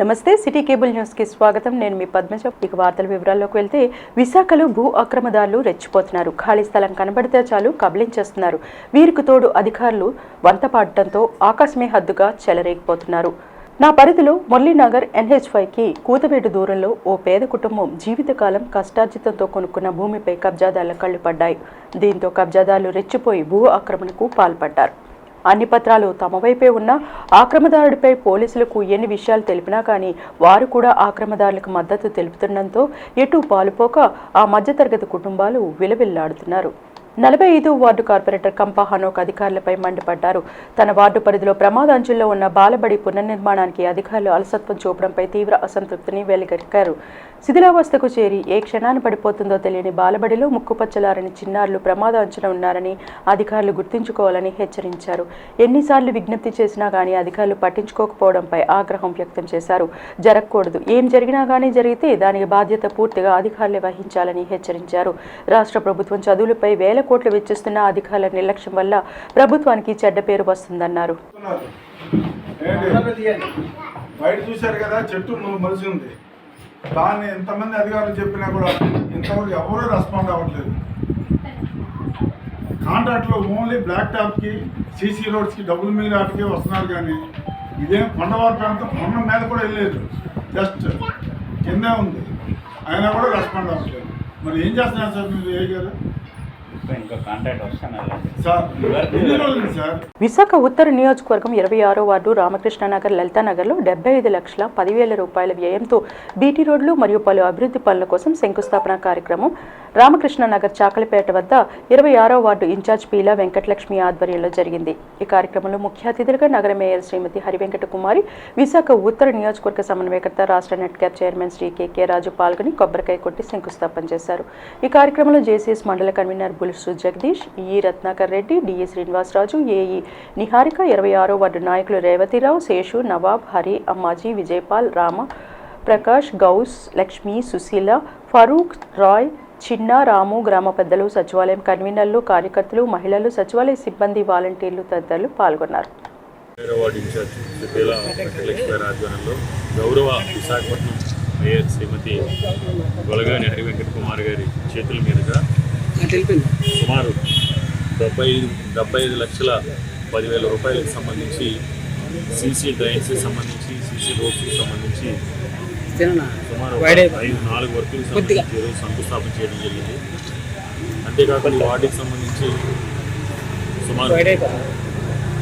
నమస్తే city cable news కి స్వాగతం. నేను మీ పద్మజ. ఇక వార్తల వివరాల్లోకి వెళ్తే విశాఖలో భూ అక్రమదారులు రెచ్చిపోతున్నారు. ఖాళీ స్థలం కనబడితే చాలు కబళించేస్తున్నారు. వీరికి తోడు అధికారులు వంతపాడటంతో ఆకాశమే హద్దుగా చెలరేగిపోతున్నారు. నా పరిధిలో మురళీనగర్ NH5కి కూతవేటు దూరంలో ఓ పేద కుటుంబం జీవితకాలం కష్టార్జితంతో కొనుక్కున్న భూమిపై కబ్జాదారుల కళ్లు పడ్డాయి. దీంతో కబ్జాదారులు రెచ్చిపోయి భూ ఆక్రమణకు పాల్పడ్డారు. అన్ని పత్రాలు తమ వైపే ఉన్న ఆక్రమదారుడిపై పోలీసులకు ఎన్ని విషయాలు తెలిపినా కానీ వారు కూడా ఆక్రమదారులకు మద్దతు తెలుపుతుండటంతో ఎటు పాలుపోక ఆ మధ్యతరగతి కుటుంబాలు విలవిల్లాడుతున్నారు. 45వ వార్డు కార్పొరేటర్ కంపా హనోక్ అధికారులపై మండిపడ్డారు. తన వార్డు పరిధిలో ప్రమాదాంచుల్లో ఉన్న బాలబడి పునర్నిర్మాణానికి అధికారులు అలసత్వం చూపడంపై తీవ్ర అసంతృప్తిని వెలిగక్కారు. శిథిలావస్థకు చేరి ఏ క్షణాన పడిపోతుందో తెలియని బాలబడిలో ముక్కుపచ్చలారని చిన్నారులు ప్రమాదాంచున ఉన్నారని అధికారులు గుర్తుంచుకోవాలని హెచ్చరించారు. ఎన్నిసార్లు విజ్ఞప్తి చేసినా కానీ అధికారులు పట్టించుకోకపోవడంపై ఆగ్రహం వ్యక్తం చేశారు. జరగకూడదు, ఏం జరిగినా కానీ జరిగితే దానికి బాధ్యత పూర్తిగా అధికారులే వహించాలని హెచ్చరించారు. రాష్ట్ర ప్రభుత్వం చదువులపై వేల కోట్లు వెచ్చిస్తున్న అధికారుల నిర్లక్ష్యం వల్ల ప్రభుత్వానికి చెడ్డ పేరు వస్తుందన్నారు. దాన్ని ఎంతమంది అధికారులు చెప్పినా కూడా ఇంతవరకు ఎవరూ రెస్పాండ్ అవ్వట్లేదు. కాంట్రాక్ట్లో ఓన్లీ బ్లాక్ టాప్కి సీసీ రోడ్స్కి డబ్బులు మీద ఆటకే వస్తున్నారు, కానీ ఇదేం కొండవారి ప్రాంతం కొండ మీద కూడా వెళ్ళలేదు, జస్ట్ కిందే ఉంది, అయినా కూడా రెస్పాండ్ అవ్వట్లేదు. మరి ఏం చేస్తున్నారు సార్ మీరు ఏ గారు? విశాఖ ఉత్తర నియోజకవర్గం 26వ వార్డు రామకృష్ణనగర్ లలితానగర్లో 75,10,000 రూపాయల వ్యయంతో బీటీ రోడ్లు మరియు పలు అభివృద్ధి పనుల కోసం శంకుస్థాపన కార్యక్రమం రామకృష్ణనగర్ చాకలిపేట వద్ద 26వ వార్డు ఇన్ఛార్జ్ పీలా వెంకటలక్ష్మి ఆధ్వర్యంలో జరిగింది. ఈ కార్యక్రమంలో ముఖ్య అతిథులుగా నగర మేయర్ శ్రీమతి హరివెంకట కుమారి, విశాఖ ఉత్తర నియోజకవర్గ సమన్వయకర్త రాష్ట్ర net cap chairman Shri KK Raju పాల్గొని కొబ్బరికాయ కొట్టి శంకుస్థాపన చేశారు. ఈ కార్యక్రమంలో JCS మండల convener Bulsu Jagadish, E Ratnakar Reddy, DE Srinivasaraju, AE Niharika, 26వ వార్డు నాయకులు రేవతిరావు, శేషు, నవాబ్, హరి, అమ్మాజీ, విజయపాల్, రామ, ప్రకాష్, గౌస్, లక్ష్మి, సుశీల, ఫరూక్, రాయ్, చిన్న, రాము, గ్రామ పెద్దలు, సచివాలయం కన్వీనర్లు, కార్యకర్తలు, మహిళలు, సచివాలయ సిబ్బంది, వాలంటీర్లు తదితరులు పాల్గొన్నారు. గౌరవ విశాఖపట్నం మేయర్ శ్రీమతి గొలగాని హరివెంకట కుమార్ గారి చేతుల మీదుగా సుమారు 75,10,000 రూపాయలకు సంబంధించి CC డ్రైన్స్ సంబంధించి, CC రోడ్స్కి సంబంధించి సుమారు 4 వర్కులకు సంబంధించి ఈరోజు శంకుస్థాపన చేయడం జరిగింది. అంతేకాకుండా ఈ వార్డుకి సంబంధించి సుమారు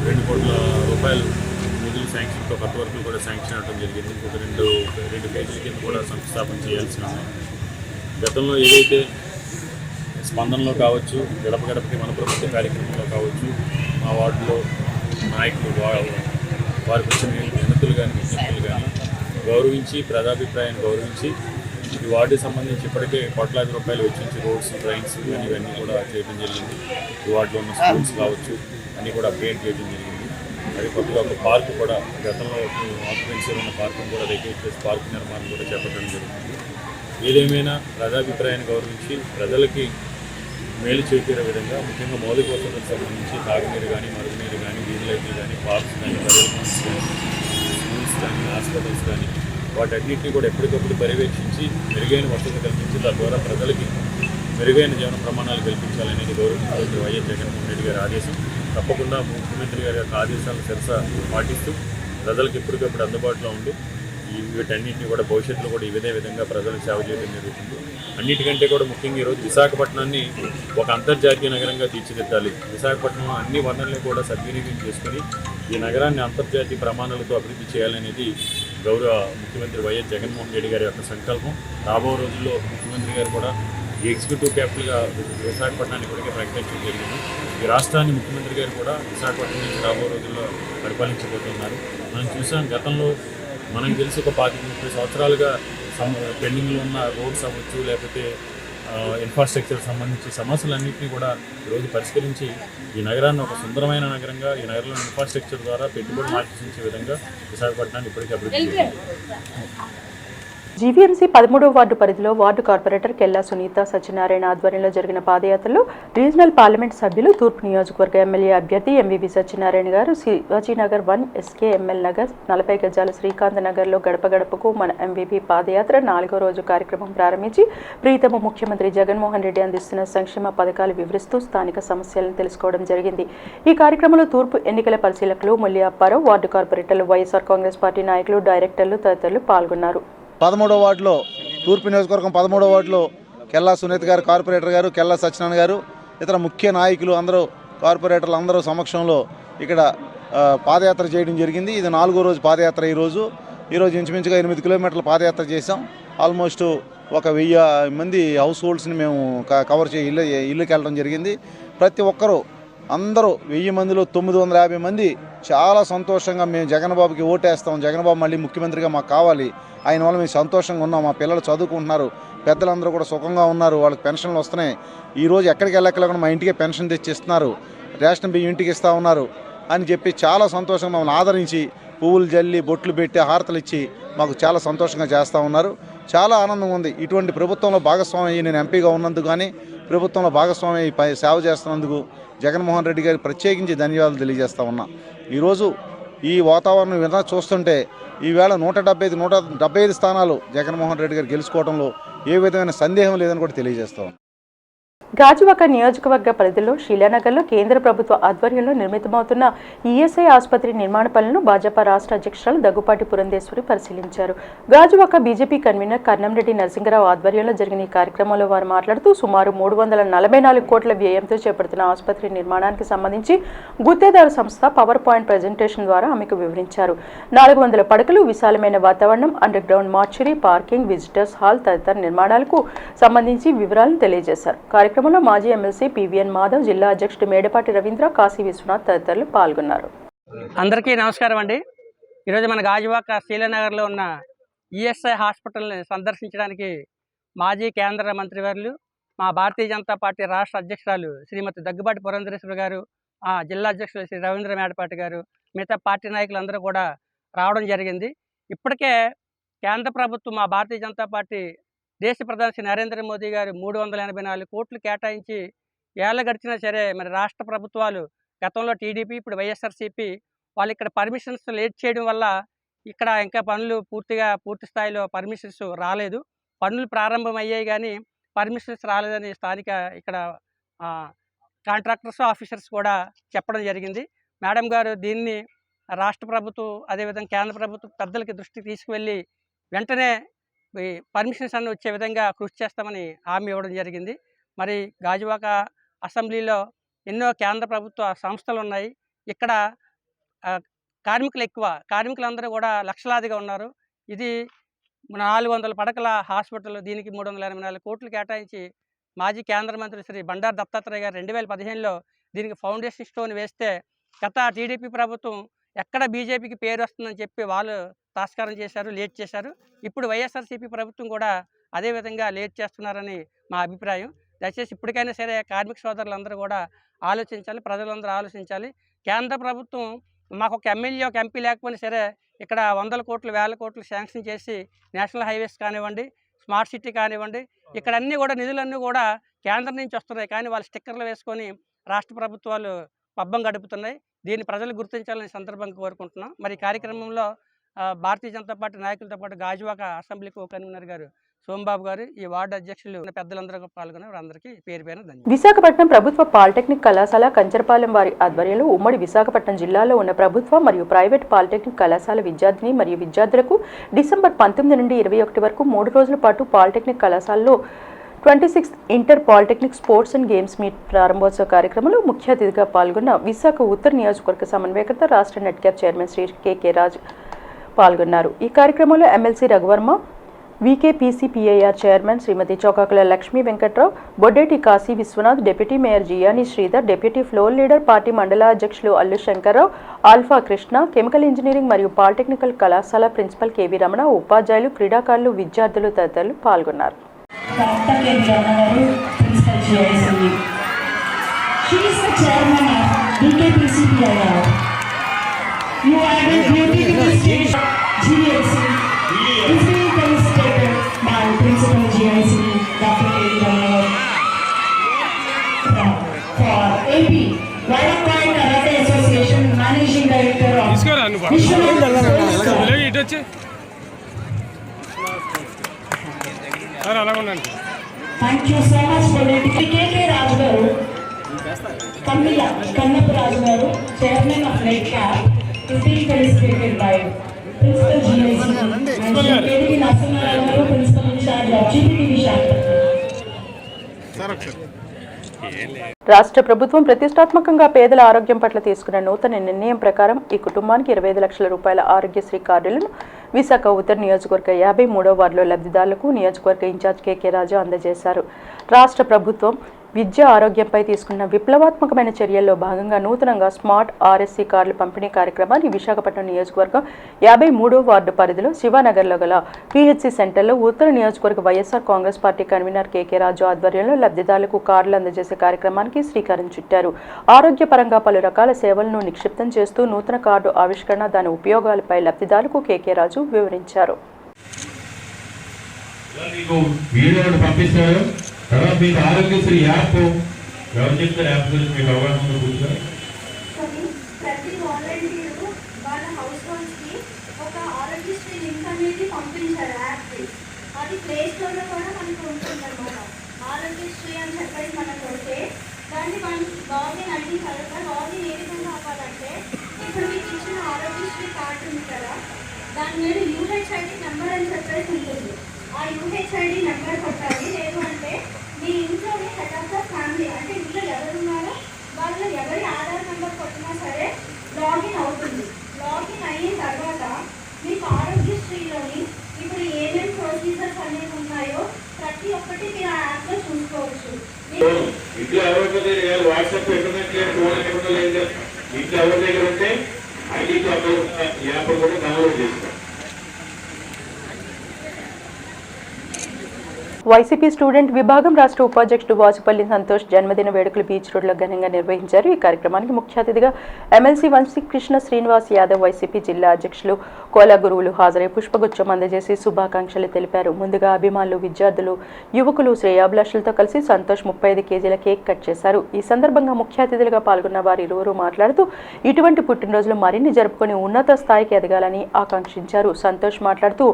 2 కోట్ల రూపాయలు నిధులు శాంక్షన్తో కొత్త వర్కులు కూడా శాంక్షన్ అవ్వడం జరిగింది. ఇంకొక రెండు పేజీల కింద కూడా శంకుస్థాపన చేయాల్సి ఉంది. గతంలో ఏదైతే స్పందనలో కావచ్చు, గడప గడపకి మన ప్రభుత్వ కార్యక్రమంలో కావచ్చు, మా వార్డులో నాయకులు వారికి వచ్చిన వినతులు కానీ విజ్ఞప్తులు కానీ గౌరవించి, ప్రజాభిప్రాయాన్ని గౌరవించి ఈ వార్డుకి సంబంధించి ఇప్పటికే కోట్లాది రూపాయలు వెచ్చించి రోడ్స్, డ్రైన్స్ కానీ ఇవన్నీ కూడా చేయడం జరిగింది. ఈ వార్డులో ఉన్న స్కూల్స్ కావచ్చు అన్నీ కూడా అప్గ్రేడ్ చేయడం జరిగింది. అది కొత్తగా ఒక పార్కు కూడా, గతంలో ఆక్యుపెన్సీలో ఉన్న పార్కును కూడా వెకేట్ చేసి పార్కు నిర్మాణం కూడా చేపట్టడం జరుగుతుంది. ఏదేమైనా ప్రజాభిప్రాయాన్ని గౌరవించి ప్రజలకి మేలు చేకూరే విధంగా, ముఖ్యంగా మౌలిక వసతులకు సంబంధించి తాగునీరు కానీ, మరుగునీరు కానీ, వీధి లైట్లు కానీ, పార్క్స్ కానీ, పర్యటన్స్ కానీ, స్కూల్స్ కానీ, హాస్పిటల్స్ కానీ వాటన్నింటినీ కూడా ఎప్పటికప్పుడు పర్యవేక్షించి మెరుగైన వసతులు కల్పించి తద్వారా ప్రజలకి మెరుగైన జీవన ప్రమాణాలు కల్పించాలనేది గౌరవ ముఖ్యమంత్రి వైఎస్ జగన్మోహన్ రెడ్డి గారి ఆదేశం. తప్పకుండా ముఖ్యమంత్రి గారి యొక్క ఆదేశాలను శిరస పాటిస్తూ ప్రజలకు ఎప్పటికప్పుడు అందుబాటులో ఉండి వీటన్నింటినీ కూడా భవిష్యత్తులో కూడా ఇదే విధంగా ప్రజలకు సేవ చేయడం జరుగుతుంది. అన్నిటికంటే కూడా ముఖ్యంగా ఈరోజు విశాఖపట్నాన్ని ఒక అంతర్జాతీయ నగరంగా తీర్చిదిద్దాలి. విశాఖపట్నం అన్ని వనరులను కూడా సద్వినియోగం చేసుకుని ఈ నగరాన్ని అంతర్జాతీయ ప్రమాణాలతో అభివృద్ధి చేయాలనేది గౌరవ ముఖ్యమంత్రి వైఎస్ జగన్మోహన్ రెడ్డి గారి యొక్క సంకల్పం. రాబో రోజుల్లో ముఖ్యమంత్రి గారు కూడా ఎగ్జిక్యూటివ్ క్యాపిటల్గా విశాఖపట్నాన్ని ఇప్పటికే ప్రకటించడం జరిగింది. ఈ రాష్ట్రాన్ని ముఖ్యమంత్రి గారు కూడా విశాఖపట్నం నుంచి రాబో రోజుల్లో పరిపాలించబోతున్నారు. మనం చూసాం, గతంలో మనకు తెలిసి ఒక 25-30 సంవత్సరాలుగా పెండింగ్లో ఉన్న రోడ్స్ అవ్వచ్చు, లేకపోతే ఇన్ఫ్రాస్ట్రక్చర్ సంబంధించి సమస్యలన్నింటినీ కూడా ఈరోజు పరిష్కరించి ఈ నగరాన్ని ఒక సుందరమైన నగరంగా, ఈ నగరంలో ఇన్ఫ్రాస్ట్రక్చర్ ద్వారా పెట్టుబడులు ఆకర్షించే విధంగా విశాఖపట్నాన్ని ఇప్పటికీ అభివృద్ధి చేయాలి. జీవీఎంసీ 13వ వార్డు పరిధిలో వార్డు కార్పొరేటర్ కెల్లా సునీత సత్యనారాయణ ఆధ్వర్యంలో జరిగిన పాదయాత్రలో రీజనల్ పార్లమెంట్ సభ్యులు తూర్పు నియోజకవర్గ ఎమ్మెల్యే అభ్యర్థి ఎంవీవీ సత్యనారాయణ గారు శివాజీనగర్ 1 ఎస్కేఎంఎల్ నగర్ 40 గజాల శ్రీకాంత్ నగర్లో గడప గడపకు మన ఎంవీవీ పాదయాత్ర 4వ రోజు కార్యక్రమం ప్రారంభించి ప్రీతమ ముఖ్యమంత్రి జగన్మోహన్ రెడ్డి అందిస్తున్న సంక్షేమ పథకాలు వివరిస్తూ స్థానిక సమస్యలను తెలుసుకోవడం జరిగింది. ఈ కార్యక్రమంలో తూర్పు ఎన్నికల పరిశీలకులు ముల్లి అప్పారావు, వార్డు కార్పొరేటర్లు, వైఎస్ఆర్ కాంగ్రెస్ పార్టీ నాయకులు, డైరెక్టర్లు తదితరులు పాల్గొన్నారు. 13వ వార్డులో తూర్పు నియోజకవర్గం 13వ వార్డులో కెల్లా సునీత గారు కార్పొరేటర్ గారు, కెల్లా సత్యనారాయణ గారు, ఇతర ముఖ్య నాయకులు అందరూ కార్పొరేటర్లు అందరూ సమక్షంలో ఇక్కడ పాదయాత్ర చేయడం జరిగింది. ఇది 4వ రోజు పాదయాత్ర. ఈరోజు ఇంచుమించుగా 8 కిలోమీటర్ల పాదయాత్ర చేసాం. ఆల్మోస్ట్ ఒక 1000 మంది హౌస్ హోల్డ్స్ని మేము కవర్ చేసి ఇల్లుకి వెళ్ళడం జరిగింది. ప్రతి ఒక్కరూ అందరూ 1000 మందిలో 950 మంది చాలా సంతోషంగా మేము జగన్ బాబుకి ఓటేస్తాం, జగన్ బాబు మళ్ళీ ముఖ్యమంత్రిగా మాకు కావాలి, ఆయన వల్ల మేము సంతోషంగా ఉన్నాం, మా పిల్లలు చదువుకుంటున్నారు, పెద్దలందరూ కూడా సుఖంగా ఉన్నారు, వాళ్ళకి పెన్షన్లు వస్తున్నాయి, ఈరోజు ఎక్కడికి వెళ్ళక్కలేకుండా మా ఇంటికే పెన్షన్ తెచ్చి ఇస్తున్నారు, రేషన్ బియ్యం ఇంటికి ఇస్తూ ఉన్నారు అని చెప్పి చాలా సంతోషంగా మమ్మల్ని ఆదరించి పువ్వులు జల్లి బొట్లు పెట్టి హారతలు ఇచ్చి మాకు చాలా సంతోషంగా చేస్తూ ఉన్నారు. చాలా ఆనందంగా ఉంది. ఇటువంటి ప్రభుత్వంలో భాగస్వామి అయ్యి నేను ఎంపీగా ఉన్నందుకు కానీ ప్రభుత్వంలో భాగస్వామి అయ్యి సేవ చేస్తున్నందుకు జగన్మోహన్ రెడ్డి గారికి ప్రత్యేకించి ధన్యవాదాలు తెలియజేస్తా ఉన్నా. ఈరోజు ఈ వాతావరణం విధంగా చూస్తుంటే ఈవేళ 175 స్థానాలు జగన్మోహన్ రెడ్డి గారు గెలుచుకోవడంలో ఏ విధమైన సందేహం లేదని కూడా తెలియజేస్తాం. గాజువాక నియోజకవర్గ పరిధిలో శీలానగర్లో కేంద్ర ప్రభుత్వ ఆధ్వర్యంలో నిర్మితమవుతున్న ఈఎస్ఐ ఆసుపత్రి నిర్మాణ పనులను భాజపా రాష్ట్ర అధ్యక్షురాలు దగ్గుపాటి పురంధేశ్వరి పరిశీలించారు. గాజువాక బీజేపీ కన్వీనర్ కర్నంరెడ్డి నరసింగరావు ఆధ్వర్యంలో జరిగిన ఈ కార్యక్రమంలో వారు మాట్లాడుతూ సుమారు 344 కోట్ల వ్యయంతో చేపడుతున్న ఆసుపత్రి నిర్మాణానికి సంబంధించి గుత్తేదారు సంస్థ పవర్ పాయింట్ ప్రజెంటేషన్ ద్వారా ఆమెకు వివరించారు. 400 పడకలు, విశాలమైన వాతావరణం, under ground mortuary, parking, visitors hall తదితర నిర్మాణాలకు సంబంధించి వివరాలను తెలియజేశారు. కార్యక్రమంలో మాజీ ఎమ్మెల్సీ పివిఎన్ మాధవ్, జిల్లా అధ్యక్షుడు మేడపాటి రవీంద్ర, కాశీ విశ్వనాథ్ తదితరులు పాల్గొన్నారు. అందరికీ నమస్కారం అండి. ఈరోజు మన గాజువాక శీలానగర్లో ఉన్న ఈఎస్ఐ హాస్పిటల్ని సందర్శించడానికి మాజీ కేంద్ర మంత్రివర్యులు, మా భారతీయ జనతా పార్టీ రాష్ట్ర అధ్యక్షురాలు శ్రీమతి దగ్గుబాటి పురంధేశ్వరి గారు, జిల్లా అధ్యక్షులు శ్రీ రవీంద్ర మేడపాటి గారు, మిగతా పార్టీ నాయకులందరూ కూడా రావడం జరిగింది. ఇప్పటికే కేంద్ర ప్రభుత్వం, మా భారతీయ జనతా పార్టీ దేశ ప్రధాని శ్రీ నరేంద్ర మోదీ గారు 384 కోట్లు కేటాయించి ఏళ్ళ గడిచినా సరే మరి రాష్ట్ర ప్రభుత్వాలు, గతంలో టీడీపీ, ఇప్పుడు వైఎస్ఆర్సీపీ, వాళ్ళు ఇక్కడ పర్మిషన్స్ లేట్ చేయడం వల్ల ఇక్కడ ఇంకా పనులు పూర్తి స్థాయిలో పర్మిషన్స్ రాలేదు. పనులు ప్రారంభమయ్యాయి కానీ పర్మిషన్స్ రాలేదని స్థానిక ఇక్కడ కాంట్రాక్టర్స్, ఆఫీసర్స్ కూడా చెప్పడం జరిగింది. మేడం గారు దీన్ని రాష్ట్ర ప్రభుత్వం, అదేవిధంగా కేంద్ర ప్రభుత్వం పెద్దలకి దృష్టికి తీసుకువెళ్ళి వెంటనే పర్మిషన్స్ అన్నీ వచ్చే విధంగా కృషి చేస్తామని హామీ ఇవ్వడం జరిగింది. మరి గాజువాక అసెంబ్లీలో ఎన్నో కేంద్ర ప్రభుత్వ సంస్థలు ఉన్నాయి. ఇక్కడ కార్మికులు ఎక్కువ, కార్మికులందరూ కూడా లక్షలాదిగా ఉన్నారు. ఇది 400 పడకల హాస్పిటల్, దీనికి 384 కోట్లు కేటాయించి మాజీ కేంద్ర మంత్రి శ్రీ బండారు దత్తాత్రేయ గారు 2015లో దీనికి ఫౌండేషన్ స్టోన్ వేస్తే గత టీడీపీ ప్రభుత్వం ఎక్కడ బీజేపీకి పేరు వస్తుందని చెప్పి వాళ్ళు తాస్కారం చేశారు, లేట్ చేశారు. ఇప్పుడు వైఎస్ఆర్సీపీ ప్రభుత్వం కూడా అదేవిధంగా లేట్ చేస్తున్నారని మా అభిప్రాయం. దయచేసి ఇప్పటికైనా సరే కార్మిక సోదరులందరూ కూడా ఆలోచించాలి, ప్రజలందరూ ఆలోచించాలి. కేంద్ర ప్రభుత్వం మాకు ఒక ఎమ్మెల్యే, ఒక ఎంపీ లేకపోయినా సరే ఇక్కడ 100 కోట్లు, 1000 కోట్లు శాంక్షన్ చేసి నేషనల్ హైవేస్ కానివ్వండి, స్మార్ట్ సిటీ కానివ్వండి, ఇక్కడ అన్నీ కూడా నిధులన్నీ కూడా కేంద్రం నుంచి వస్తున్నాయి. కానీ వాళ్ళు స్టిక్కర్లు వేసుకొని రాష్ట్ర ప్రభుత్వాలు పబ్బం గడుపుతున్నాయి. దీన్ని ప్రజలు గుర్తించాలని సందర్భంగా కోరుకుంటున్నాం. మరి ఈ కార్యక్రమంలో భారతీయ జనతా పార్టీ నాయకులతో పాటు గాజువాక అసెంబ్లీ కో కన్వీనర్ గారు సోమబాబు గారు, ఈ వార్డు అధ్యక్షులు పెద్దలందరూ పాల్గొన్నారు. అందరికీ పేరు పేరున ధన్యవాదాలు. విశాఖపట్నం ప్రభుత్వ పాలిటెక్నిక్ కళాశాల కంచరపాలెం వారి ఆధ్వర్యంలో ఉమ్మడి విశాఖపట్నం జిల్లాలో ఉన్న ప్రభుత్వ మరియు ప్రైవేట్ పాలిటెక్నిక్ కళాశాల విద్యార్థిని మరియు విద్యార్థులకు డిసెంబర్ 19 నుండి 21 వరకు 3 రోజుల పాటు పాలిటెక్నిక్ కళాశాలలో 26th inter polytechnic sports and games meet ప్రారంభోత్సవ కార్యక్రమంలో ముఖ్య అతిథిగా పాల్గొన్న విశాఖ ఉత్తర నియోజకవర్గ సమన్వయకర్త, రాష్ట్ర నెట్క్యాప్ చైర్మన్ శ్రీ కె రాజ్ పాల్గొన్నారు. ఈ కార్యక్రమంలో MLC Raghuvarma, VKPCPIR chairman Shrimati Chowkakula Lakshmi Venkatrao, Boddeti Kasi Viswanath, deputy mayor Jiyani Sridhar, deputy floor leader, party మండల అధ్యక్షులు Allu Shankarrao, alpha Krishna, chemical engineering మరియు పాలిటెక్నికల్ కళాశాల ప్రిన్సిపల్ కేవీ రమణ, ఉపాధ్యాయులు, క్రీడాకారులు, విద్యార్థులు తదితరులు పాల్గొన్నారు. You are the beauty to the stage. GSC is being considered GIC, Dr. K. Ramanujan. For AP, Vada Point Karate Association, Managing Director of Thank you so much for it. KK Raju garu, Kannappu Raju garu, Chairman of NEDCAP, is being felicitated by Principal GIC, and KDV Nasanarao garu, Principal in charge of GPTV Shakti. రాష్ట్ర ప్రభుత్వం ప్రతిష్టాత్మకంగా పేదల ఆరోగ్యం పట్ల తీసుకున్న నూతన నిర్ణయం ప్రకారం ఈ కుటుంబానికి 25 లక్షల రూపాయల ఆరోగ్యశ్రీ కార్డులను విశాఖ ఉత్తర నియోజకవర్గ 53వ వార్డులో లబ్ధిదారులకు నియోజకవర్గ ఇన్ఛార్జ్ కేకే రాజు అందజేశారు. రాష్ట్ర ప్రభుత్వం విద్య ఆరోగ్యంపై తీసుకున్న విప్లవాత్మకమైన చర్యల్లో భాగంగా నూతనంగా స్మార్ట్ ఆర్ఎస్సీ కార్డుల పంపిణీ కార్యక్రమాన్ని విశాఖపట్నం నియోజకవర్గం 53వ వార్డు పరిధిలో శివానగర్లో గల పిహెచ్సి సెంటర్లో ఉత్తర నియోజకవర్గ YSR Congress party convener KK Raju ఆధ్వర్యంలో లబ్ధిదారులకు కార్డులు అందజేసే కార్యక్రమానికి శ్రీకారం చుట్టారు. ఆరోగ్యపరంగా పలు రకాల సేవలను నిక్షిప్తం చేస్తూ నూతన కార్డు ఆవిష్కరణ, దాని ఉపయోగాలపై లబ్ధిదారులకు కేకే రాజు వివరించారు. తర్వాత మీకు ఆరోగ్యశ్రీ యాప్ ఎవరు చెప్తారు? యాప్ గురించి మీకు అవగాహన ఉందా? ప్రతి వాలంటీరు వాళ్ళ హౌస్ హోల్డ్స్కి ఒక ఆరోగ్యశ్రీ లింక్ అనేది పంపించారు యాప్కి. అది ప్లే స్టోర్లో కూడా మనకు ఉంటుందన్నమాట. ఆరోగ్యశ్రీ అని చెప్పేసి మనం కొడితే దాన్ని మనం లాగిన్ అయిన తర్వాత లాగిన్ ఏ విధంగా అవ్వాలంటే ఇప్పుడు మీకు ఇచ్చిన ఆరోగ్యశ్రీ కార్డు ఉంది కదా, దాని మీద యూహెచ్ఐడి నెంబర్ అని చెప్పేసి ఉంటుంది. ఆ యూహెచ్ఐడి నెంబర్ కొట్టాలి. లేదు అంటే మీ ఇంట్లోనే హెడ్ ఆఫ్ ద ఫ్యామిలీ అంటే ఇంట్లో ఎవరున్నారో వాళ్ళు ఎవరి ఆధార్ నెంబర్ కొట్టినా సరే లాగిన్ అవుతుంది. లాగిన్ అయిన తర్వాత మీకు ఆరోగ్యశ్రీలోని ఇప్పుడు ఏమేమి ప్రొసీజర్స్ అనేవి ఉన్నాయో ప్రతి ఒక్కటి మీరు ఆ యాప్లో చూసుకోవచ్చు. ఇంట్లో ఎవరి వాట్సాప్ ఇంట్లో ఎవరి దగ్గర ఉంటే ఐడి యాప్ కూడా డౌన్లోడ్ చేసుకోండి. వైసీపీ స్టూడెంట్ విభాగం రాష్ట్ర ఉపాధ్యక్షుడు వాసుపల్లి సంతోష్ జన్మదిన వేడుకలు బీచ్ రోడ్లో ఘనంగా నిర్వహించారు. ఈ కార్యక్రమానికి ముఖ్య అతిథిగా ఎమ్మెల్సీ వంశీకృష్ణ శ్రీనివాస్ యాదవ్, వైసీపీ జిల్లా అధ్యక్షులు కోలా గురువులు హాజరై పుష్పగుచ్చం అందజేసి శుభాకాంక్షలు తెలిపారు. ముందుగా అభిమానులు, విద్యార్థులు, యువకులు శ్రేయాభిలాషులతో కలిసి సంతోష్ 35 కేజీల కేక్ కట్ చేశారు. ఈ సందర్భంగా ముఖ్య అతిథులుగా పాల్గొన్న వారు ఇరువురు మాట్లాడుతూ ఇటువంటి పుట్టినరోజులు మరిన్ని జరుపుకొని ఉన్నత స్థాయికి ఎదగాలని ఆకాంక్షించారు. సంతోష్ మాట్లాడుతూ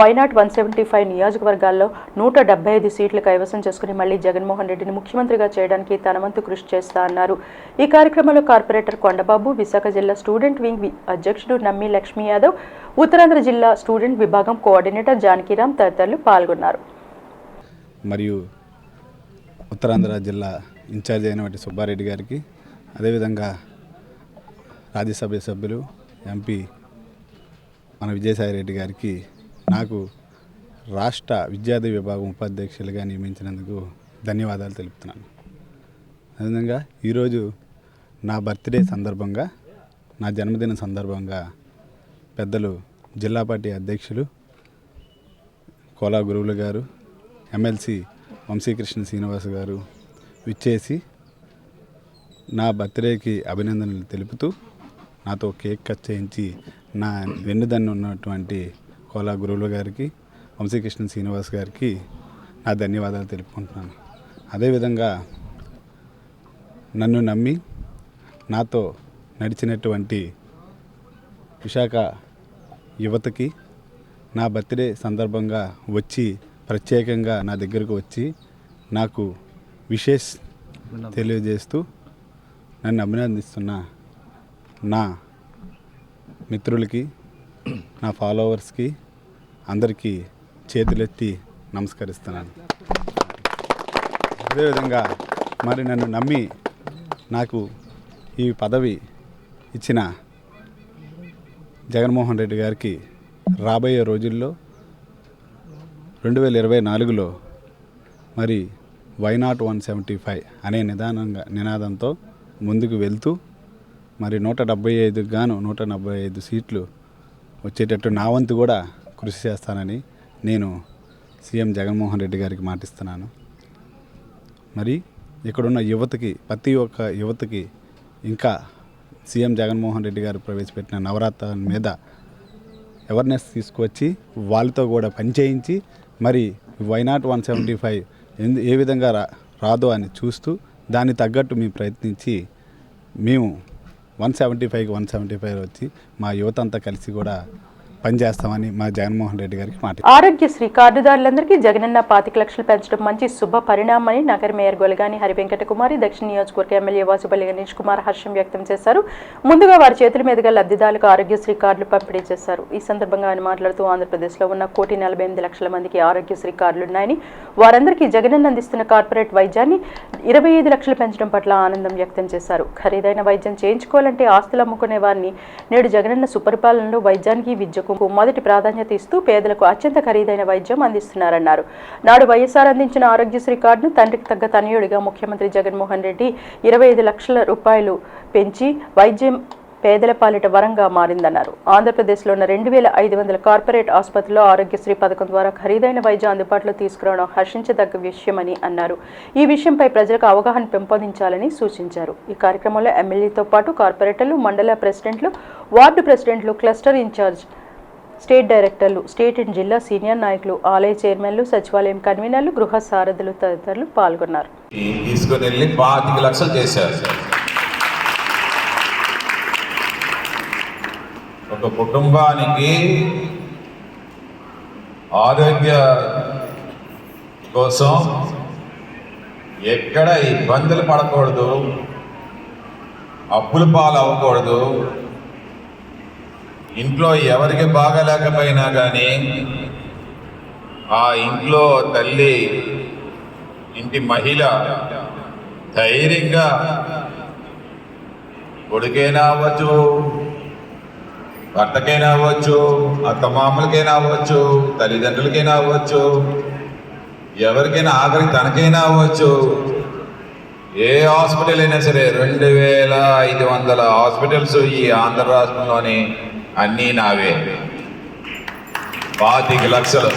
వైనాట్ 175 నియోజకవర్గాల్లో 175 సీట్లు కైవసం చేసుకుని మళ్లీ జగన్మోహన్ రెడ్డిని ముఖ్యమంత్రిగా చేయడానికి తన వంతు కృషి చేస్తా అన్నారు. ఈ కార్యక్రమంలో కార్పొరేటర్ కొండబాబు, విశాఖ జిల్లా స్టూడెంట్ వింగ్ అధ్యక్షుడు నమ్మి లక్ష్మీ యాదవ్, ఉత్తరాంధ్ర జిల్లా స్టూడెంట్ విభాగం కోఆర్డినేటర్ జానకిరామ్ తదితరులు పాల్గొన్నారు. మరియు ఉత్తరాంధ్ర జిల్లా ఇన్ఛార్జ్ అయినటువంటి సుబ్బారెడ్డి గారికి, అదేవిధంగా రాజ్యసభ సభ్యులు ఎంపీ మన విజయసాయిరెడ్డి గారికి నాకు రాష్ట్ర విద్యార్థి విభాగం ఉపాధ్యక్షులుగా నియమించినందుకు ధన్యవాదాలు తెలుపుతున్నాను. అదేవిధంగా ఈరోజు నా బర్త్డే సందర్భంగా, నా జన్మదిన సందర్భంగా పెద్దలు జిల్లా పార్టీ అధ్యక్షులు కోలా గురువులు గారు, ఎమ్మెల్సీ వంశీకృష్ణ శ్రీనివాస్ గారు విచ్చేసి నా బర్త్డేకి అభినందనలు తెలుపుతూ నాతో కేక్ కట్ చేయించి నా వెన్నుదన్ను ఉన్నటువంటి కోలా గురువులు గారికి, వంశీకృష్ణ శ్రీనివాస్ గారికి నా ధన్యవాదాలు తెలుపుకుంటున్నాను. అదేవిధంగా నన్ను నమ్మి నాతో నడిచినటువంటి విశాఖ యువతకి నా బర్త్డే సందర్భంగా వచ్చి ప్రత్యేకంగా నా దగ్గరకు వచ్చి నాకు విషెస్ తెలియజేస్తూ నన్ను అభినందిస్తున్న నా మిత్రులకి, నా ఫాలోవర్స్కి అందరికీ చేతులెత్తి నమస్కరిస్తున్నాను. అదేవిధంగా మరి నన్ను నమ్మి నాకు ఈ పదవి ఇచ్చిన జగన్మోహన్ రెడ్డి గారికి రాబోయే రోజుల్లో 2024లో మరి వైనాట్ 175 అనే నినాదంతో ముందుకు వెళ్తూ మరి 175 గాను 175 సీట్లు వచ్చేటట్టు నా వంతు కూడా కృషి చేస్తానని నేను సీఎం జగన్మోహన్ రెడ్డి గారికి మాటిస్తున్నాను. మరి ఇక్కడున్న యువతకి, ప్రతి ఒక్క యువతకి ఇంకా సీఎం జగన్మోహన్ రెడ్డి గారు ప్రవేశపెట్టిన నవరత్నాల మీద అవేర్నెస్ తీసుకువచ్చి వాళ్ళతో కూడా పనిచేయించి మరి వైనాట్ 175 ఏ విధంగా రాదో అని చూస్తూ దాన్ని తగ్గట్టు మేము ప్రయత్నించి మేము 175కి 175 వచ్చి మా యువత అంతా కలిసి కూడా పనిచేస్తామని మా జగన్మోహన్ రెడ్డి గారికి మాట. ఆరోగ్యశ్రీ కార్డుదారులందరికీ జగనన్న 25 లక్షలు పెంచడం మంచి శుభ పరిణామని నగర మేయర్ గొలగాని హరివెంకట కుమారి, దక్షిణ నియోజకవర్గ ఎమ్మెల్యే వాసుపల్లి గణేష్ కుమార్ హర్షం వ్యక్తం చేశారు. ముందుగా వారి చేతుల మీదుగా లబ్ధిదారులకు ఆరోగ్యశ్రీ కార్డులు పంపిణీ చేశారు. ఈ సందర్భంగా ఆయన మాట్లాడుతూ ఆంధ్రప్రదేశ్లో ఉన్న 1,48,00,000 మందికి ఆరోగ్యశ్రీ కార్డులున్నాయని, వారందరికీ జగనన్న అందిస్తున్న కార్పొరేట్ వైద్యాన్ని 25 లక్షలు పెంచడం పట్ల ఆనందం వ్యక్తం చేశారు. ఖరీదైన వైద్యం చేయించుకోవాలంటే ఆస్తులు అమ్ముకునే వారిని నేడు జగనన్న సుపరిపాలనలో వైద్యానికి, విద్యకు మొదటి ప్రాధాన్యత ఇస్తూ పేదలకు అత్యంత ఖరీదైన వైద్యం అందిస్తున్నారన్నారు. నాడు వైఎస్ఆర్ అందించిన ఆరోగ్యశ్రీ కార్డును తండ్రికి తగ్గ తనయుడిగా ముఖ్యమంత్రి జగన్మోహన్ రెడ్డి 25 లక్షల రూపాయలు పెంచి వైద్యం పేదల పాలిట వరంగా మారిందన్నారు. ఆంధ్రప్రదేశ్లో ఉన్న 2,500 కార్పొరేట్ ఆసుపత్రుల్లో ఆరోగ్యశ్రీ పథకం ద్వారా ఖరీదైన వైద్యం అందుబాటులో తీసుకురావడం హర్షించదగ్గ విషయమని అన్నారు. ఈ విషయంపై ప్రజలకు అవగాహన పెంపొందించాలని సూచించారు. ఈ కార్యక్రమంలో ఎమ్మెల్యేతో పాటు కార్పొరేటర్లు, మండల ప్రెసిడెంట్లు, వార్డు ప్రెసిడెంట్లు, క్లస్టర్ ఇన్ఛార్జ్, స్టేట్ డైరెక్టర్లు, స్టేట్ అండ్ జిల్లా సీనియర్ నాయకులు, ఆలయ చైర్మన్లు, సచివాలయం కన్వీనర్లు, గృహ సారథులు తదితరులు పాల్గొన్నారు. తీసుకుని వెళ్ళి 25 లక్షలు చేశారు. ఒక కుటుంబానికి ఆరోగ్య కోసం ఎక్కడ ఇబ్బందులు పడకూడదు, అప్పుల పాలు అవ్వకూడదు, ఇంట్లో ఎవరికి బాగలేకపోయినా కానీ ఆ ఇంట్లో తల్లి, ఇంటి మహిళ ధైర్యంగా కొడుకైనా అవ్వచ్చు, భర్తకైనా అవ్వచ్చు, అత్తమామలకైనా అవ్వచ్చు, తల్లిదండ్రులకైనా అవ్వచ్చు, ఎవరికైనా ఆఖరికి తనకైనా అవ్వచ్చు, ఏ హాస్పిటల్ అయినా సరే 2,500 హాస్పిటల్స్ ఈ ఆంధ్ర రాష్ట్రంలోని అన్నీ నావే. 25 లక్షలు.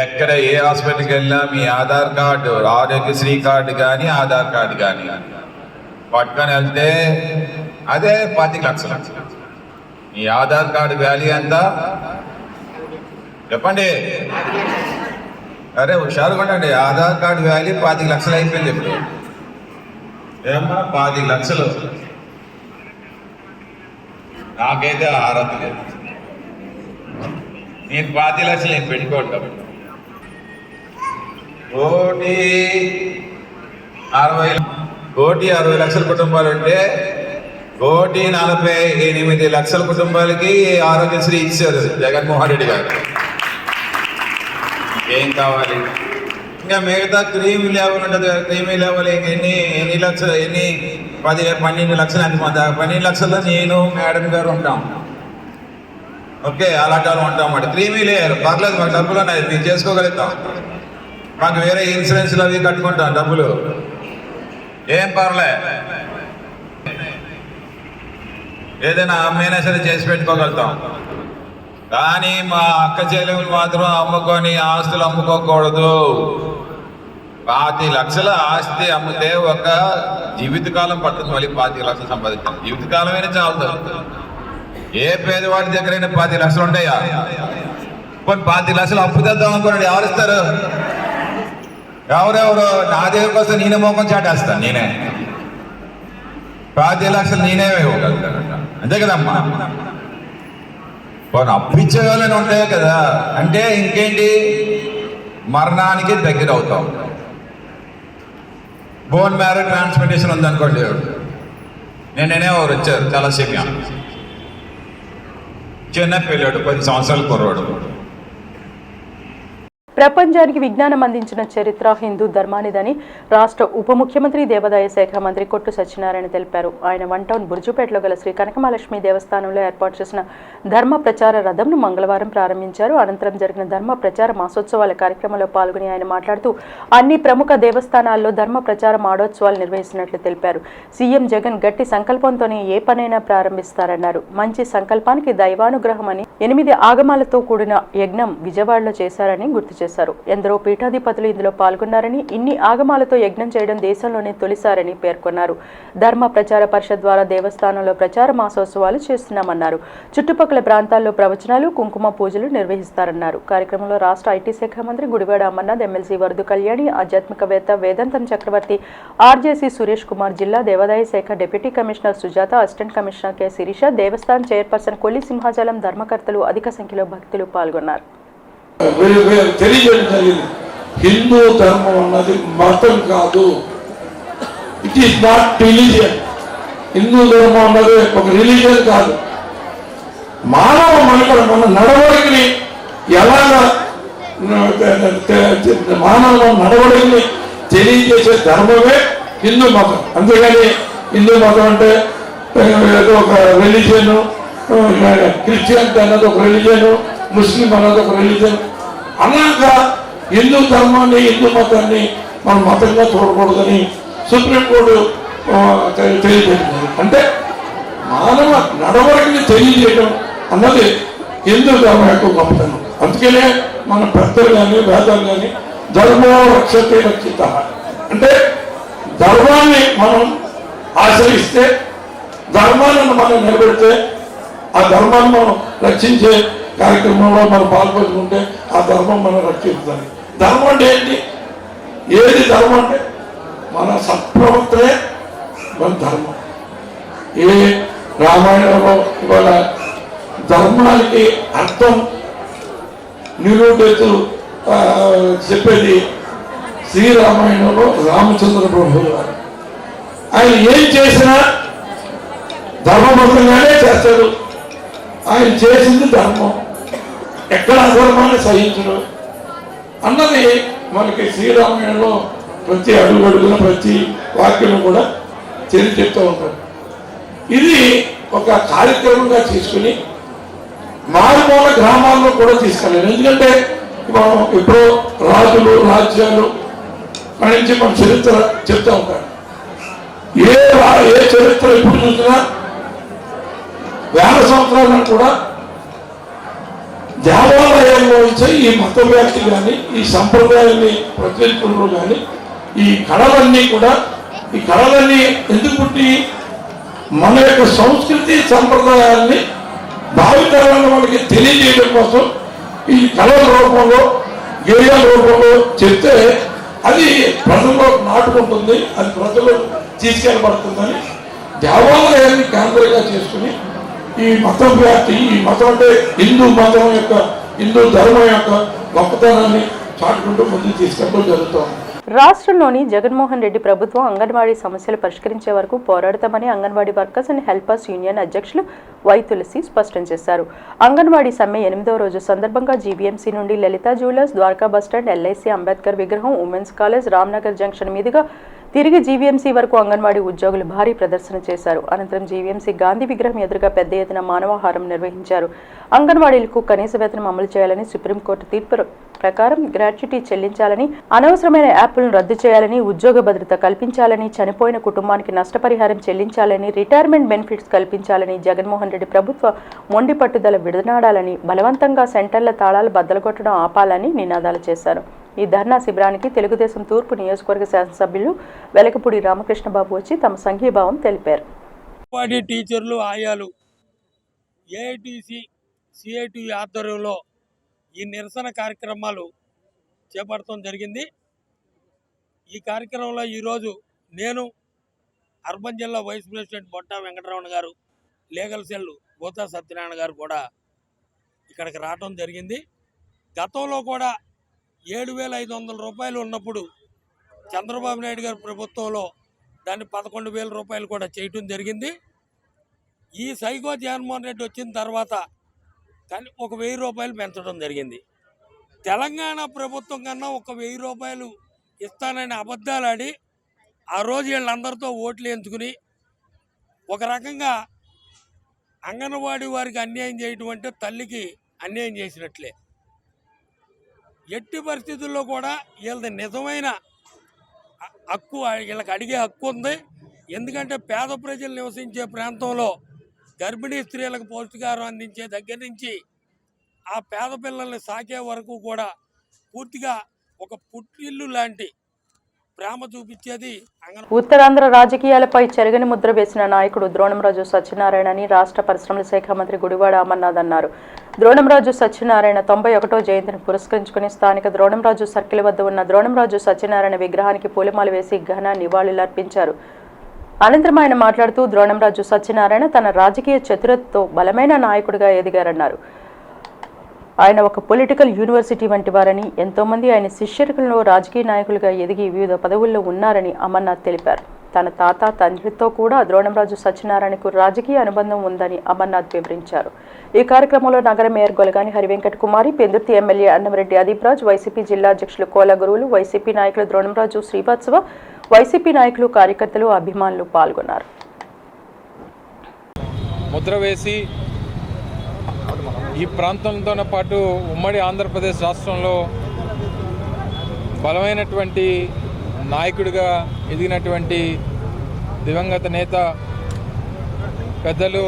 ఎక్కడ ఏ హాస్పిటల్కి వెళ్ళినా మీ ఆధార్ కార్డు, ఆరోగ్యశ్రీ కార్డు కానీ ఆధార్ కార్డు కానీ పట్టుకొని వెళ్తే అదే 25 లక్షలు. మీ ఆధార్ కార్డు వాల్యూ ఎంత చెప్పండి? అరే హుషారుగా ఉండండి. ఆధార్ కార్డు వాల్యూ 25 లక్షలు అయిపోయింది ఇప్పుడు. ఏమన్నా 25 లక్షలు. నాకైతే అర్హత లేదు. నేను 25 లక్షలు నేను పెట్టుకోవటం. 1,60 లక్షల కుటుంబాలు ఉంటే 1,48 లక్షల కుటుంబాలకి ఆరోగ్యశ్రీ ఇచ్చారు జగన్మోహన్ రెడ్డి గారు. ఏం కావాలి ఇంకా? మిగతా క్రీమీ లెవెల్ ఉంటుంది. క్రీమీ లెవెల్ ఎన్ని లక్షలు, 12 లక్షలు అంత మంది. 12 లక్షల్లో నేను, మేడం గారు ఉంటాం. ఓకే, అలాంటి వాళ్ళు ఉంటాం అన్నమాట. క్రీమీ లేరు, పర్లేదు, మాకు డబ్బులు ఉన్నాయి, మేము చేసుకోగలుగుతాం. మాకు వేరే ఇన్సూరెన్స్లు అవి కట్టుకుంటాం డబ్బులు, ఏం పర్లే. ఏదైనా అమ్మైనా సరే చేసి పెట్టుకోగలుగుతాం. కానీ మా అక్క చెల్లెలు మాత్రం అమ్ముకొని ఆస్తులు అమ్ముకోకూడదు. 25 లక్షల ఆస్తి అమ్మితే ఒక జీవితకాలం పడుతుంది మళ్ళీ 25 లక్షలు సంపాదించాలి. జీవితకాలమైనా చాలదు. ఏ పేదవాడి దగ్గరైనా 25 లక్షలు ఉంటాయా? కొన్ని 25 లక్షలు అప్పు తెద్దాం అనుకోండి, ఎవరిస్తారు? ఎవరెవరు? నా దగ్గర కోసం నేనే మోకం చాటేస్తాను. నేనే 25 లక్షలు నేనే ఇవ్వగలుగుతానంట. అంతే కదమ్మా. కొన్ని అప్పిచ్చే వాళ్ళని ఉంటాయి కదా. అంటే ఇంకేంటి, మరణానికి దగ్గర అవుతాం. బోన్ మ్యారో ట్రాన్స్ప్లాంటేషన్ ఉందనుకోండి. నేనే ఎవరు వచ్చారు, చాలా సేమ్యా, చిన్న పిల్లడు, 10 సంవత్సరాల కుర్రాడు. ప్రపంచానికి విజ్ఞానం అందించిన చరిత్ర హిందూ ధర్మానిదని రాష్ట్ర ఉప ముఖ్యమంత్రి దేవాదాయ శాఖ మంత్రి కొట్టు సత్యనారాయణ తెలిపారు. ఆయన 1 టౌన్ బుర్జుపేటలో గల శ్రీ కనకమహాలక్ష్మి దేవస్థానంలో ఏర్పాటు చేసిన ధర్మ ప్రచార రథంను మంగళవారం ప్రారంభించారు. అనంతరం జరిగిన ధర్మ ప్రచార మాసోత్సవాల కార్యక్రమంలో పాల్గొని ఆయన మాట్లాడుతూ అన్ని ప్రముఖ దేవస్థానాల్లో ధర్మ ప్రచార మాడోత్సవాలు నిర్వహిస్తున్నట్లు తెలిపారు. సీఎం జగన్ గట్టి సంకల్పంతోనే ఏ పనైనా ప్రారంభిస్తారన్నారు. మంచి సంకల్పానికి దైవానుగ్రహం అని 8 ఆగమాలతో కూడిన యజ్ఞం విజయవాడలో చేశారని గుర్తు చేశారు. చేశారు. ఎందరో పీఠాధిపతులు ఇందులో పాల్గొన్నారని, ఇన్ని ఆగమాలతో యజ్ఞం చేయడం దేశంలోనే తొలిసారని పేర్కొన్నారు. ధర్మ ప్రచార పరిషత్ ద్వారా దేవస్థానంలో ప్రచార మాసోత్సవాలు చేస్తున్నామన్నారు. చుట్టుపక్కల ప్రాంతాల్లో ప్రవచనాలు, కుంకుమ పూజలు నిర్వహిస్తారన్నారు. కార్యక్రమంలో రాష్ట్ర ఐటీ శాఖ మంత్రి గుడివాడ అమర్నాథ్, ఎమ్మెల్సీ వరదు కళ్యాణి, ఆధ్యాత్మికవేత్త వేదాంతం చక్రవర్తి, ఆర్జేసీ సురేష్ కుమార్, జిల్లా దేవాదాయ శాఖ deputy commissioner Sujatha, assistant commissioner K Sirisha, దేవస్థాన్ చైర్పర్సన్ కొల్లి సింహాచలం, ధర్మకర్తలు అధిక సంఖ్యలో భక్తులు పాల్గొన్నారు. తెలియజేయడం జరిగింది. హిందూ ధర్మం అన్నది మతం కాదు, it is not religion. Hindu ధర్మం అన్నది ఒక రిలీజియన్ కాదు. మానవ మనుగడ మన నడవడికని ఎలాగా మానవ నడవడికని తెలియజేసే ధర్మమే హిందూ మతం. అంతేగాని హిందూ మతం అంటే ఏదో ఒక రిలీజియన్, క్రిస్టియన్ అన్నది ఒక రిలీజియన్, ముస్లిం అన్నది ఒక రిలీజియన్ అన్నాక హిందూ ధర్మాన్ని, హిందూ మతాన్ని మనం మతంగా చూడకూడదని సుప్రీంకోర్టు తెలియజేసింది. అంటే మానవ నడవడికని తెలియజేయడం అన్నది హిందూ ధర్మం యొక్క గొప్పతనం. అందుకనే మన పెద్దలు కానీ వేదాలు కానీ ధర్మో రక్షతే రక్షిత అంటే ధర్మాన్ని మనం ఆశ్రయిస్తే, ధర్మాన్ని మనం నిలబెడితే, ఆ ధర్మాన్ని మనం రక్షించే కార్యక్రమంలో మనం పాల్పంచుకుంటే ఆ ధర్మం మనం రక్షిస్తుంది. ధర్మం అంటే ఏంటి? ఏది ధర్మం అంటే మన సత్ప్రవర్తనే మన ధర్మం. ఏ రామాయణంలో ఇవాళ ధర్మానికి అర్థం నిరూపితూ చెప్పేది శ్రీరామాయణంలో రామచంద్ర ప్రభు గారు. ఆయన ఏం చేసినా ధర్మబద్ధంగానే చేస్తాడు. ఆయన చేసింది ధర్మం, ఎక్కడ అధర్మాన్ని సహించడం అన్నది మనకి శ్రీరామాయణంలో ప్రతి అడుగడుగున ప్రతి వాక్యం కూడా చెప్తూ ఉంటారు. ఇది ఒక కార్యక్రమంగా తీసుకుని మారుమూల గ్రామాల్లో కూడా తీసుకెళ్ళాలి. ఎందుకంటే మనం ఇప్పుడు రాజులు, రాజ్యాలు నుంచి మన చరిత్ర చెప్తూ ఉంటారు. ఏ చరిత్ర ఎప్పుడు చూసినా వేల సంవత్సరాలను కూడా దేవాలయాల్లో వచ్చే ఈ మత వ్యాప్తి కానీ, ఈ సంప్రదాయాన్ని ప్రతినిధులు కానీ, ఈ కళలన్నీ కూడా, ఈ కళలన్నీ ఎందుకు పుట్టి మన యొక్క సంస్కృతి సంప్రదాయాన్ని భావితరాల వాళ్ళకి తెలియజేయడం కోసం ఈ కళల రూపంలో, గేయాల రూపంలో చెప్తే అది ప్రజల్లో నాటుకుంటుంది, అది ప్రజలు తీసుకెళ్ళబడుతుందని దేవాలయాన్ని కేంద్రంగా చేసుకుని ఈ మతం వ్యాప్తి, ఈ మతం అంటే హిందూ మతం యొక్క, హిందూ ధర్మం యొక్క గొప్పతనాన్ని చాటుకుంటూ ముందుకు తీసుకెళ్ళడం జరుగుతుంది. రాష్ట్రంలోని జగన్మోహన్ రెడ్డి ప్రభుత్వం అంగన్వాడీ సమస్యలు పరిష్కరించే వరకు పోరాడతామని anganwadi workers and helpers union అధ్యక్షులు వై తులసి స్పష్టం చేశారు. అంగన్వాడీ సమ్మె 8వ రోజు సందర్భంగా జీవీఎంసీ నుండి Lalitha jewellers, Dwaraka bus stand, LIC, Ambedkar విగ్రహం, ఉమెన్స్ కాలేజ్, రామ్నగర్ జంక్షన్ మీదుగా తిరిగి జీవీఎంసీ వరకు అంగన్వాడీ ఉద్యోగులు భారీ ప్రదర్శన చేశారు. అనంతరం జీవీఎంసీ గాంధీ విగ్రహం ఎదురుగా పెద్ద ఎత్తున మానవహారం నిర్వహించారు. అంగన్వాడీలకు కనీస వేతనం అమలు చేయాలని, సుప్రీంకోర్టు తీర్పు ప్రకారం గ్రాట్యుటీ చెల్లించాలని, అనవసరమైన యాప్లను రద్దు చేయాలని, ఉద్యోగ భద్రత కల్పించాలని, చనిపోయిన కుటుంబానికి నష్టపరిహారం చెల్లించాలని, రిటైర్మెంట్ బెనిఫిట్స్ కల్పించాలని, జగన్మోహన్ రెడ్డి ప్రభుత్వ మొండి పట్టుదల విడనాడాలని, బలవంతంగా సెంటర్ల తాళాలు బద్దలుకొట్టడం ఆపాలని నినాదాలు చేశారు. ఈ ధర్నా శిబిరానికి తెలుగుదేశం తూర్పు నియోజకవర్గ శాసనసభ్యులు వెలకపూడి రామకృష్ణబాబు వచ్చి తమ సంఘీభావం తెలిపారు. టీచర్లు, ఆయాలు ఏఐటీసీ, సిఐటి ఆధ్వర్యంలో ఈ నిరసన కార్యక్రమాలు చేపట్టడం జరిగింది. ఈ కార్యక్రమంలో ఈరోజు నేను అర్బన్ జిల్లా వైస్ ప్రెసిడెంట్ బొట్టా వెంకటరమణ గారు, లీగల్ సెల్ గోతా సత్యనారాయణ గారు కూడా ఇక్కడికి రావడం జరిగింది. గతంలో కూడా 7,500 రూపాయలు ఉన్నప్పుడు చంద్రబాబు నాయుడు గారి ప్రభుత్వంలో దాన్ని 11,000 రూపాయలు కూడా చేయటం జరిగింది. ఈ సైకో జగన్మోహన్ రెడ్డి వచ్చిన తర్వాత కానీ 1,000 రూపాయలు పెంచడం జరిగింది. తెలంగాణ ప్రభుత్వం కన్నా 1,000 రూపాయలు ఇస్తానని అబద్ధాలు ఆడి ఆ రోజు వీళ్ళందరితో ఓట్లు ఎంచుకుని ఒక రకంగా అంగన్వాడీ వారికి అన్యాయం చేయటం అంటే తల్లికి అన్యాయం చేసినట్లే. ఎట్టి పరిస్థితుల్లో కూడా వీళ్ళది నిజమైన హక్కు, వీళ్ళకి అడిగే హక్కు ఉంది. ఎందుకంటే పేద ప్రజలు నివసించే ప్రాంతంలో గర్భిణీ స్త్రీలకు పౌష్టికాహారం అందించే దగ్గర నుంచి ఆ పేద పిల్లల్ని సాకే వరకు కూడా పూర్తిగా ఒక పుట్టిల్లు లాంటి ప్రేమ చూపించేది ఉత్తరాంధ్ర రాజకీయాలపై చెరగని ముద్ర వేసిన నాయకుడు ద్రోణంరాజు సత్యనారాయణ అని రాష్ట్ర పరిశ్రమల శాఖ మంత్రి గుడివాడ అమర్నాథ్ అన్నారు. ద్రోణంరాజు సత్యనారాయణ 91వ జయంతిని పురస్కరించుకుని స్థానిక ద్రోణంరాజు సర్కిల్ వద్ద ఉన్న ద్రోణంరాజు సత్యనారాయణ విగ్రహానికి పూలమాల వేసి ఘన నివాళులర్పించారు. అనంతరం ఆయన మాట్లాడుతూ ద్రోణంరాజు సత్యనారాయణ తన రాజకీయ చతురతతో బలమైన నాయకుడిగా ఎదిగారన్నారు. ఆయన ఒక పొలిటికల్ యూనివర్సిటీ వంటి వారని, ఎంతోమంది ఆయన శిష్యరుకులలో రాజకీయ నాయకులుగా ఎదిగి వివిధ పదవుల్లో ఉన్నారని అమర్నాథ్ తెలిపారు. తన తాత తండ్రితో కూడా ద్రోణంరాజు సత్యనారాయణకు రాజకీయ అనుబంధం ఉందని అమర్నాథ్ వివరించారు. ఈ కార్యక్రమంలో నగర మేయర్ గొలగాని హరివెంకట కుమారి, పెందుర్తి ఎమ్మెల్యే అన్నమరెడ్డి అదీప్రాజ్, వైసీపీ జిల్లా అధ్యక్షులు కోల గురువులు, వైసీపీ నాయకులు ద్రోణంరాజు శ్రీవాత్సవ, వైసీపీ నాయకులు, కార్యకర్తలు, అభిమానులు పాల్గొన్నారు. ముద్ర వేసి ఈ ప్రాంతంతో పాటు ఉమ్మడి ఆంధ్రప్రదేశ్ రాష్ట్రంలో బలమైనటువంటి నాయకుడిగా ఎదిగినటువంటి దివంగత నేత పెద్దలు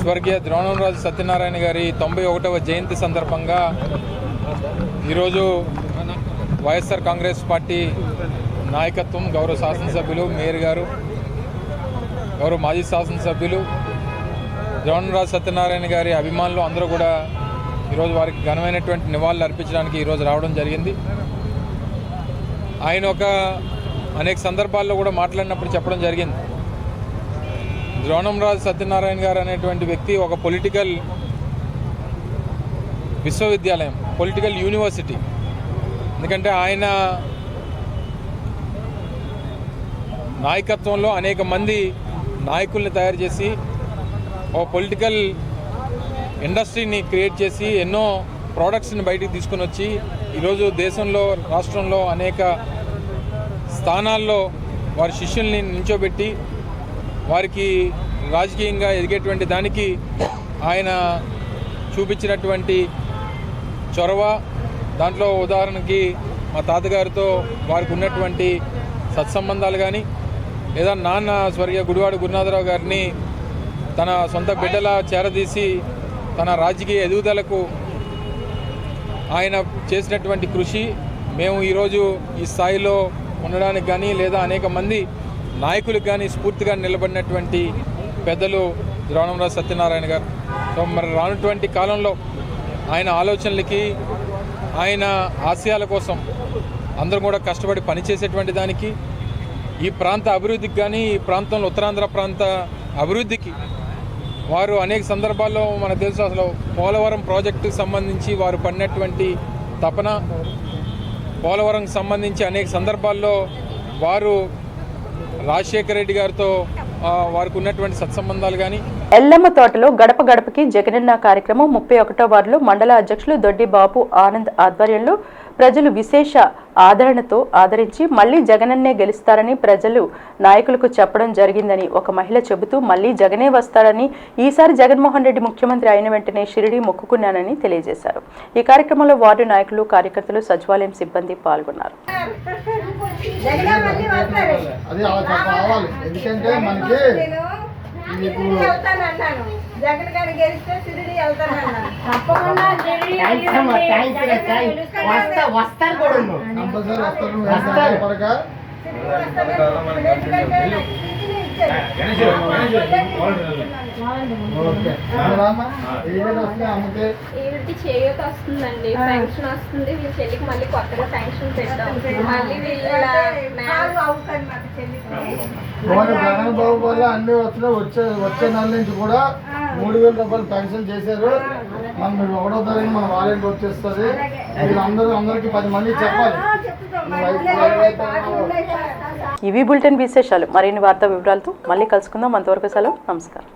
స్వర్గీయ ద్రోణంరాజు సత్యనారాయణ గారి 91వ జయంతి సందర్భంగా ఈరోజు వైఎస్ఆర్ కాంగ్రెస్ పార్టీ నాయకత్వం, గౌరవ శాసనసభ్యులు, మేయర్ గారు, గౌరవ మాజీ శాసనసభ్యులు, ద్రోణంరాజు సత్యనారాయణ గారి అభిమానులు అందరూ కూడా ఈరోజు వారికి ఘనమైనటువంటి నివాళులు అర్పించడానికి ఈరోజు రావడం జరిగింది. ఆయన అనేక సందర్భాల్లో కూడా మాట్లాడినప్పుడు చెప్పడం జరిగింది, ద్రోణంరాజు సత్యనారాయణ గారు అనేటువంటి వ్యక్తి ఒక పొలిటికల్ విశ్వవిద్యాలయం, పొలిటికల్ యూనివర్సిటీ. ఎందుకంటే ఆయన నాయకత్వంలో అనేక మంది నాయకుల్ని తయారు చేసి ఒక పొలిటికల్ ఇండస్ట్రీని క్రియేట్ చేసి ఎన్నో ప్రోడక్ట్స్ని బయటికి తీసుకుని వచ్చి ఈరోజు దేశంలో, రాష్ట్రంలో అనేక స్థానాల్లో వారి శిష్యుల్ని నించోబెట్టి వారికి రాజకీయంగా ఎదిగేటువంటి దానికి ఆయన చూపించినటువంటి చొరవ, దాంట్లో ఉదాహరణకి మా తాతగారితో వారికి ఉన్నటువంటి సత్సంబంధాలు కానీ, లేదా నాన్న స్వర్గీయ గుడివాడ గురునాథరావు గారిని తన సొంత బిడ్డలా చేరదీసి తన రాజకీయ ఎదుగుదలకు ఆయన చేసినటువంటి కృషి, మేము ఈరోజు ఈ స్థాయిలో ఉండడానికి కానీ, లేదా అనేక మంది నాయకులకు కానీ స్ఫూర్తిగా నిలబడినటువంటి పెద్దలు ద్రోణంరాజు సత్యనారాయణ గారు. సో మరి రానటువంటి కాలంలో ఆయన ఆలోచనలకి, ఆయన ఆశయాల కోసం అందరూ కూడా కష్టపడి పనిచేసేటువంటి దానికి, ఈ ప్రాంత అభివృద్ధికి కానీ, ఈ ప్రాంతంలో ఉత్తరాంధ్ర ప్రాంత అభివృద్ధికి వారు అనేక సందర్భాల్లో మనకు తెలుసు, అసలు పోలవరం ప్రాజెక్టుకు సంబంధించి వారు పడినటువంటి తపన, పోలవరంకి సంబంధించి అనేక సందర్భాల్లో వారు రాజశేఖర రెడ్డి గారితో వారికి ఉన్నటువంటి సత్సంబంధాలు కానీ. ఎల్లమ్మ తోటలో గడప గడపకి జగనన్న కార్యక్రమం 31వ వార్డులో మండల అధ్యక్షులు దొడ్డి బాబు ఆనంద్ ఆధ్వర్యంలో ప్రజలు విశేష ఆదరణతో ఆదరించి మళ్లీ జగనన్నే గెలుస్తారని ప్రజలు నాయకులకు చెప్పడం జరిగిందని ఒక మహిళ చెబుతూ మళ్లీ జగనే వస్తారని, ఈసారి జగన్మోహన్ రెడ్డి ముఖ్యమంత్రి అయిన వెంటనే షిరిడి మొక్కుకున్నానని తెలియజేశారు. ఈ కార్యక్రమంలో వార్డు నాయకులు, కార్యకర్తలు, సచివాలయం సిబ్బంది పాల్గొన్నారు. జగన్ గారు గెలిస్తే షిరిడి వెళ్తానన్నాను. వస్తారు కూడా చేయూత వస్తుందండి, పెన్షన్ వస్తుంది. వీళ్ళ చెల్లికి మళ్ళీ కొత్తగా పెన్షన్ పెట్టాం. మళ్ళీ జగన్ బాబు వల్ల అన్ని వచ్చే నెల నుంచి కూడా 3,000 రూపాయలు పెన్షన్ చేశారు. మనం 1వ తారీఖు మన వాలెంట్ వచ్చేస్తుంది. అందరికీ 10 మంది చెప్పాలి. ఇవి బులెటిన్ విశేషాలు. మరిన్ని వార్తా వివరాలతో మళ్ళీ కలుసుకుందాం. అంతవరకు సెలవు. నమస్కారం.